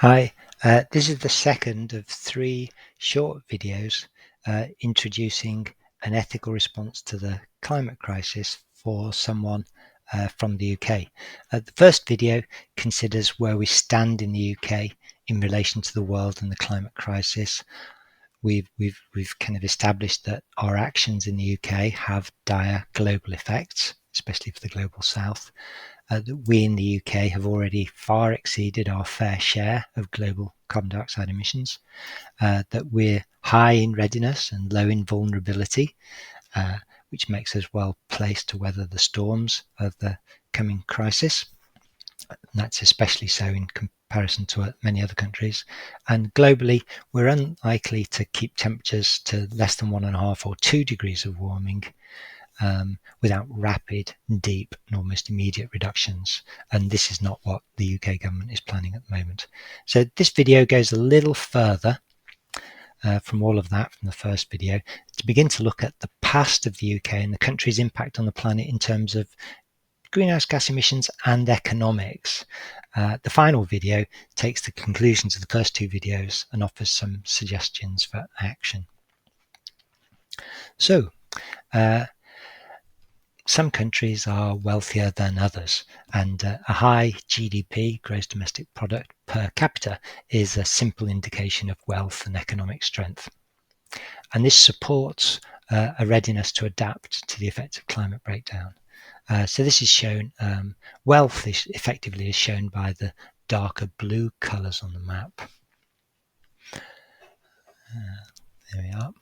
Hi, this is the second of three short videos introducing an ethical response to the climate crisis for someone from the UK. The first video considers where we stand in the UK in relation to the world and the climate crisis. We've kind of established that our actions in the UK have dire global effects, especially for the global south. That we in the UK have already far exceeded our fair share of global carbon dioxide emissions, that we're high in readiness and low in vulnerability, which makes us well placed to weather the storms of the coming crisis. And that's especially so in comparison to many other countries. And globally, we're unlikely to keep temperatures to less than 1.5 or 2 degrees of warming without rapid, deep, and almost immediate reductions. And this is not what the UK government is planning at the moment. So this video goes a little further from all of that from the first video to begin to look at the past of the UK and the country's impact on the planet in terms of greenhouse gas emissions and economics. The final video takes the conclusions of the first two videos and offers some suggestions for action. So, some countries are wealthier than others, and a high GDP, gross domestic product per capita, is a simple indication of wealth and economic strength. And this supports a readiness to adapt to the effects of climate breakdown. So this is shown, wealth is effectively shown by the darker blue colours on the map. There we are.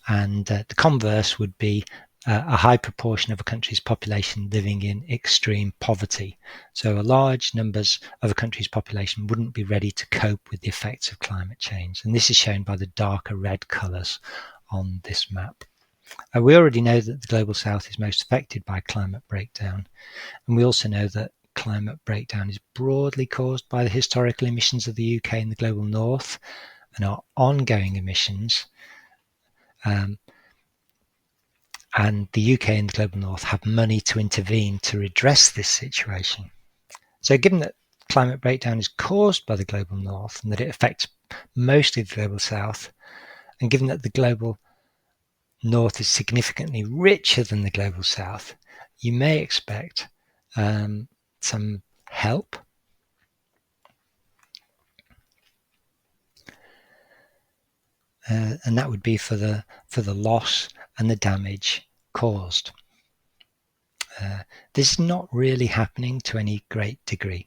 And the converse would be a high proportion of a country's population living in extreme poverty. So large numbers of a country's population wouldn't be ready to cope with the effects of climate change. And this is shown by the darker red colours on this map. We already know that the global south is most affected by climate breakdown. And we also know that climate breakdown is broadly caused by the historical emissions of the UK and the global north and our ongoing emissions. And the UK and the global north have money to intervene to redress this situation. So given that climate breakdown is caused by the global north and that it affects mostly the global south, and given that the global north is significantly richer than the global south, you may expect some help. And that would be for the loss and the damage caused. This is not really happening to any great degree.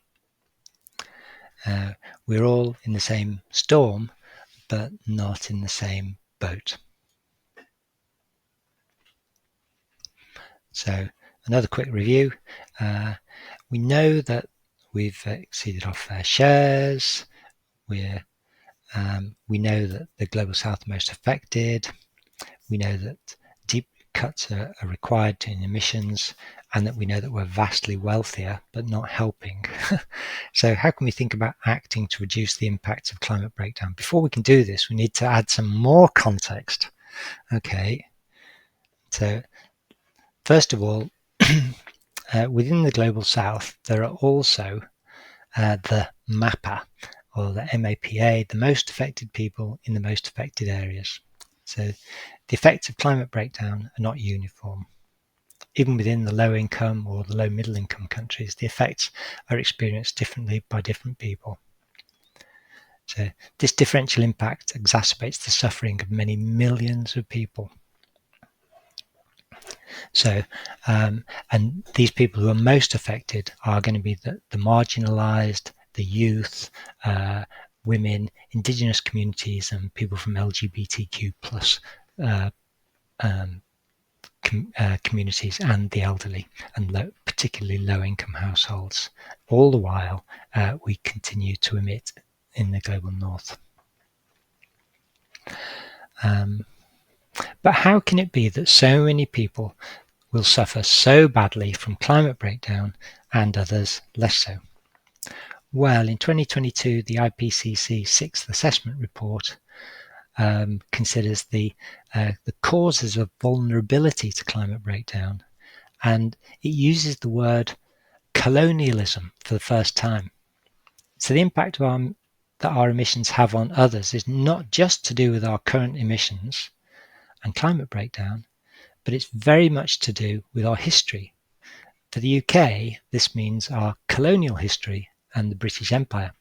We're all in the same storm, but not in the same boat. So another quick review. We know that we've exceeded our fair shares. We know that the global south are most affected. We know that deep cuts are required in emissions, and that we know that we're vastly wealthier but not helping. So how can we think about acting to reduce the impacts of climate breakdown? Before we can do this, we need to add some more context. Okay, so first of all, within the global south, there are also the MAPA, or the MAPA, the most affected people in the most affected areas. So the effects of climate breakdown are not uniform. Even within the low income or the low middle income countries, the effects are experienced differently by different people. So this differential impact exacerbates the suffering of many millions of people. So, and these people who are most affected are going to be the marginalized, the youth, women, indigenous communities, and people from LGBTQ plus communities, and the elderly, and particularly low-income households. All the while, we continue to emit in the global north. But how can it be that so many people will suffer so badly from climate breakdown and others less so? Well, in 2022, the IPCC Sixth Assessment Report considers the causes of vulnerability to climate breakdown, and it uses the word colonialism for the first time. So the impact of our that our emissions have on others is not just to do with our current emissions and climate breakdown, but it's very much to do with our history. For the UK, this means our colonial history and the British Empire.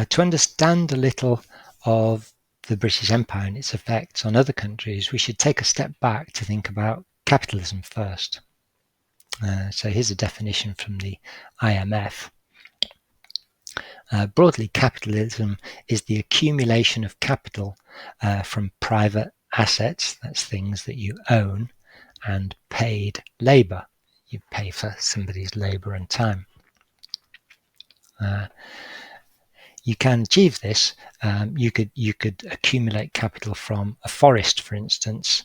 To understand a little of the British Empire and its effects on other countries, we should take a step back to think about capitalism first. So here's a definition from the IMF. Broadly, capitalism is the accumulation of capital from private assets, that's things that you own, and paid labour. You pay for somebody's labour and time. You can achieve this. You could accumulate capital from a forest, for instance.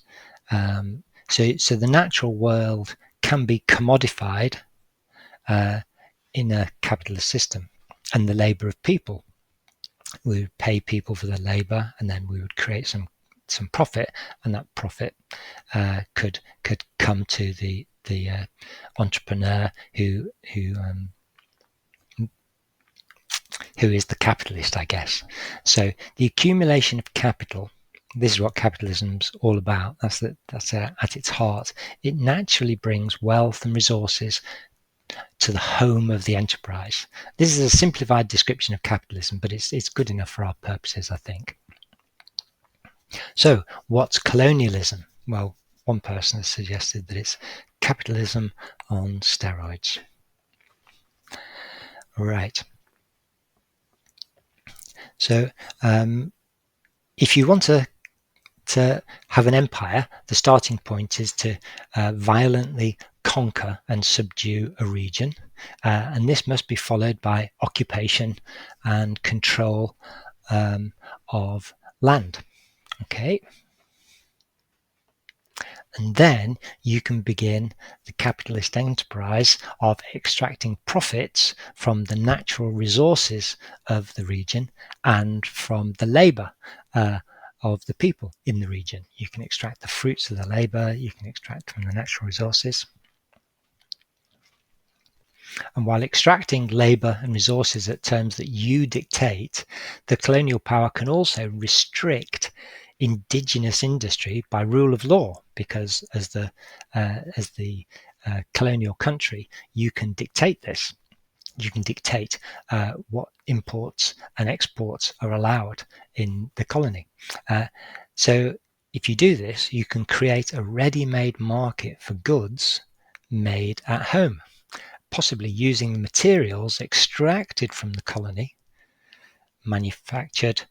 So the natural world can be commodified in a capitalist system, and the labour of people. We would pay people for their labour, and then we would create some profit, and that profit could come to the entrepreneur who is the capitalist, I guess. So the accumulation of capital, this is what capitalism's all about. That's at its heart. It naturally brings wealth and resources to the home of the enterprise. This is a simplified description of capitalism, but it's good enough for our purposes, I think. So what's colonialism? Well, one person has suggested that it's capitalism on steroids. Right. So if you want to have an empire, the starting point is to violently conquer and subdue a region, and this must be followed by occupation and control of land. Okay. And then you can begin the capitalist enterprise of extracting profits from the natural resources of the region and from the labour of the people in the region. You can extract the fruits of the labour, you can extract from the natural resources. And while extracting labour and resources at terms that you dictate, the colonial power can also restrict indigenous industry by rule of law, because as the colonial country, you can dictate this. You can dictate what imports and exports are allowed in the colony. So if you do this, you can create a ready-made market for goods made at home, possibly using materials extracted from the colony, manufactured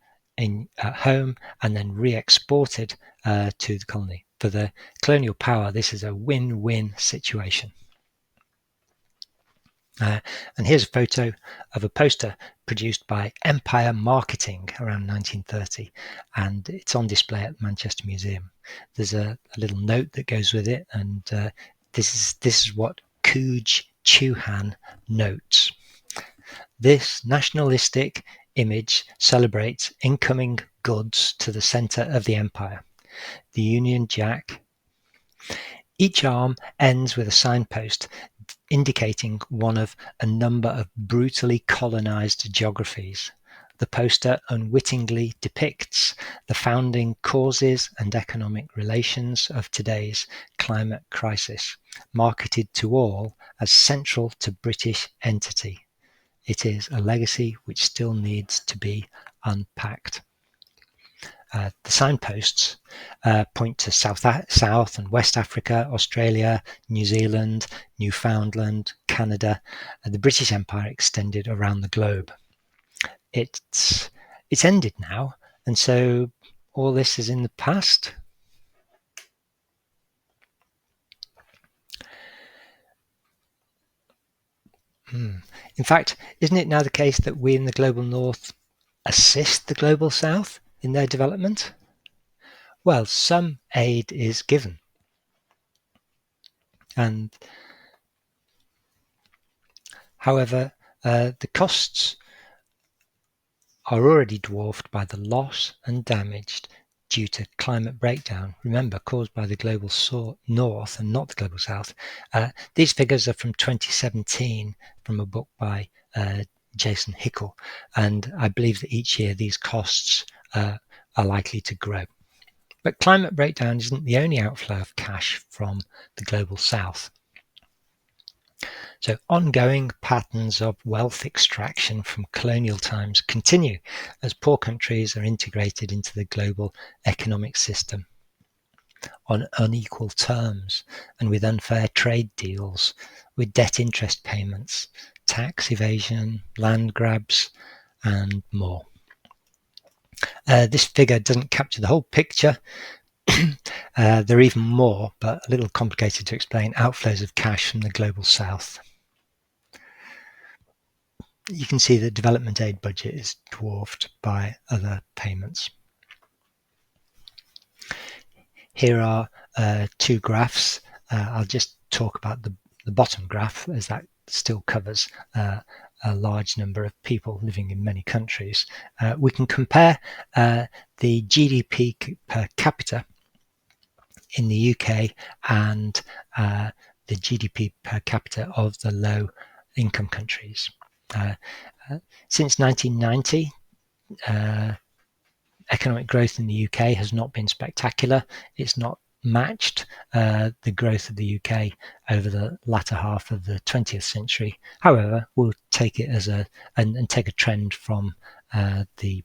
at home, and then re-exported to the colony. For the colonial power, this is a win-win situation. And here's a photo of a poster produced by Empire Marketing around 1930, and it's on display at the Manchester Museum. There's a little note that goes with it, and this is what Cooge Chauhan notes. This nationalistic image celebrates incoming goods to the centre of the empire. The Union Jack. Each arm ends with a signpost indicating one of a number of brutally colonized geographies. The poster unwittingly depicts the founding causes and economic relations of today's climate crisis, marketed to all as central to British entity. It is a legacy which still needs to be unpacked. The signposts point to South and West Africa, Australia, New Zealand, Newfoundland, Canada, and the British Empire extended around the globe. It's ended now, and so all this is in the past. In fact, isn't it now the case that we in the global north assist the global south in their development? Well, some aid is given, and however, the costs are already dwarfed by the loss and damage due to climate breakdown, remember, caused by the global north and not the global south. These figures are from 2017 from a book by Jason Hickel, and I believe that each year these costs are likely to grow. But climate breakdown isn't the only outflow of cash from the global south. So ongoing patterns of wealth extraction from colonial times continue as poor countries are integrated into the global economic system on unequal terms and with unfair trade deals, with debt interest payments, tax evasion, land grabs, and more. This figure doesn't capture the whole picture. There are even more, but a little complicated to explain, outflows of cash from the global south. You can see the development aid budget is dwarfed by other payments. Here are two graphs. I'll just talk about the bottom graph, as that still covers a large number of people living in many countries. We can compare the GDP per capita in the UK and the GDP per capita of the low income countries. Since 1990, economic growth in the UK has not been spectacular. It's not matched the growth of the UK over the latter half of the 20th century. However, we'll take it as and take a trend from the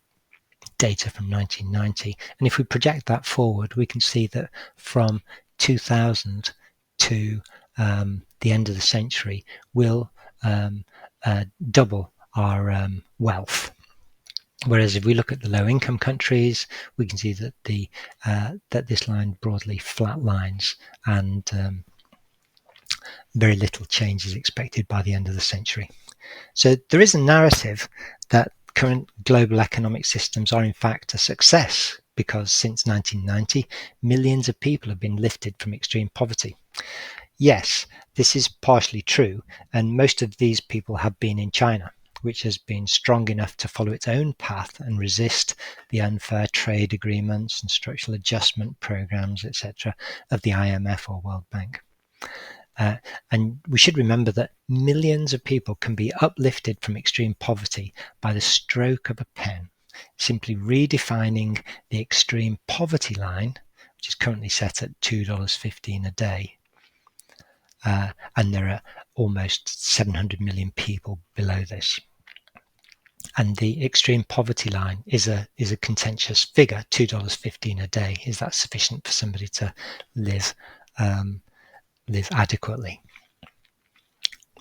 data from 1990. And if we project that forward, we can see that from 2000 to the end of the century, we'll double our wealth. Whereas if we look at the low-income countries, we can see that that this line broadly flatlines, and very little change is expected by the end of the century. So there is a narrative that current global economic systems are in fact a success, because since 1990, millions of people have been lifted from extreme poverty. Yes, this is partially true, and most of these people have been in China, which has been strong enough to follow its own path and resist the unfair trade agreements and structural adjustment programs, etc., of the IMF or World Bank. And we should remember that millions of people can be uplifted from extreme poverty by the stroke of a pen, simply redefining the extreme poverty line, which is currently set at $2.15 a day. And there are almost 700 million people below this. And the extreme poverty line is a contentious figure, $2.15 a day. Is that sufficient for somebody to live adequately?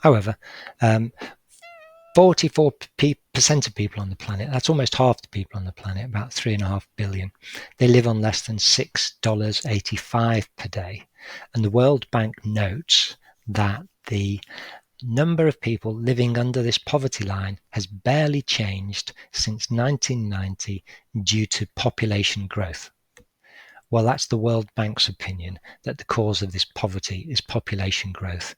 However, 44% of people on the planet, that's almost half the people on the planet, about 3.5 billion, they live on less than $6.85 per day. And the World Bank notes that the number of people living under this poverty line has barely changed since 1990 due to population growth. Well, that's the World Bank's opinion, that the cause of this poverty is population growth,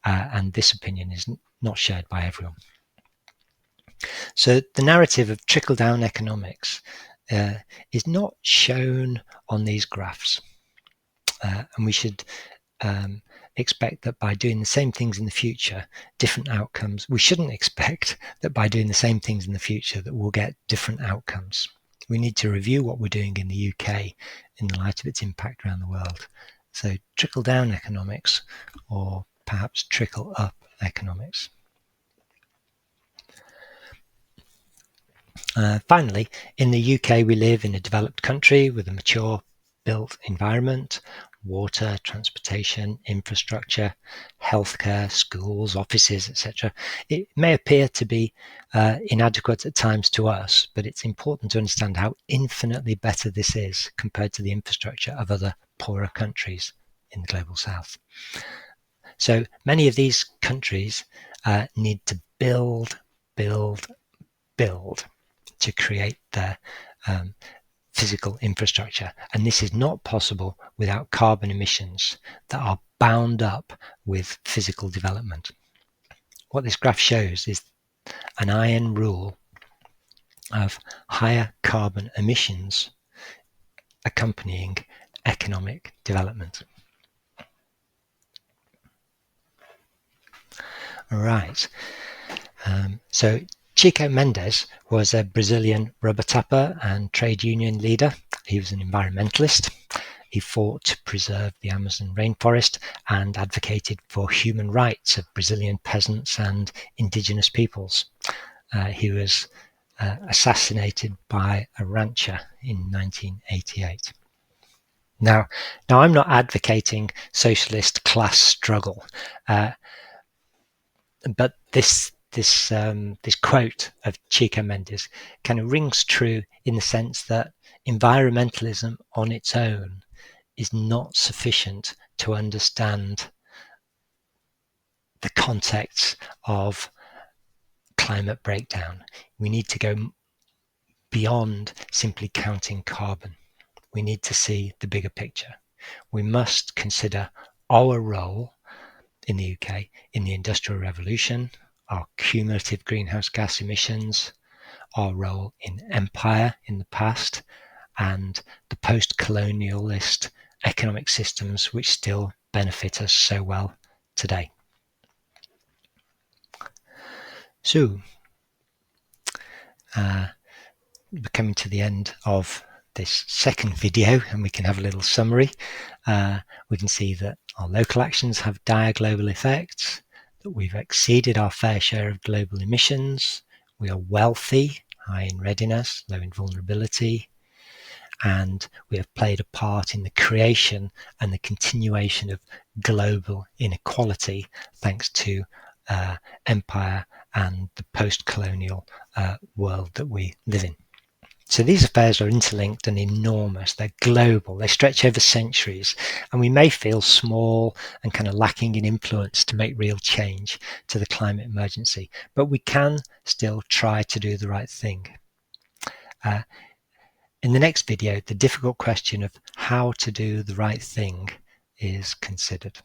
and this opinion is not shared by everyone. So the narrative of trickle-down economics is not shown on these graphs, and we should expect that by doing the same things in the future, different outcomes. We shouldn't expect that by doing the same things in the future that we'll get different outcomes. We need to review what we're doing in the UK in the light of its impact around the world. So trickle-down economics, or perhaps trickle-up economics. Finally, in the UK, we live in a developed country with a mature built environment, water, transportation, infrastructure, healthcare, schools, offices, etc. It may appear to be inadequate at times to us, but it's important to understand how infinitely better this is compared to the infrastructure of other poorer countries in the global south. So many of these countries need to build to create their physical infrastructure, and this is not possible without carbon emissions that are bound up with physical development. What this graph shows is an iron rule of higher carbon emissions accompanying economic development. All right. So Chico Mendes was a Brazilian rubber tapper and trade union leader. He was an environmentalist. He fought to preserve the Amazon rainforest and advocated for human rights of Brazilian peasants and indigenous peoples. He was assassinated by a rancher in 1988. Now I'm not advocating socialist class struggle, but this quote of Chico Mendes kind of rings true in the sense that environmentalism on its own is not sufficient to understand the context of climate breakdown. We need to go beyond simply counting carbon. We need to see the bigger picture. We must consider our role in the UK in the Industrial Revolution, our cumulative greenhouse gas emissions, our role in empire in the past, and the post-colonialist economic systems which still benefit us so well today. So, we're coming to the end of this second video, and we can have a little summary. We can see that our local actions have dire global effects, that we've exceeded our fair share of global emissions, we are wealthy, high in readiness, low in vulnerability, and we have played a part in the creation and the continuation of global inequality thanks to empire and the post-colonial world that we live in. So these affairs are interlinked and enormous. They're global. They stretch over centuries, and we may feel small and kind of lacking in influence to make real change to the climate emergency, but we can still try to do the right thing. In the next video, the difficult question of how to do the right thing is considered.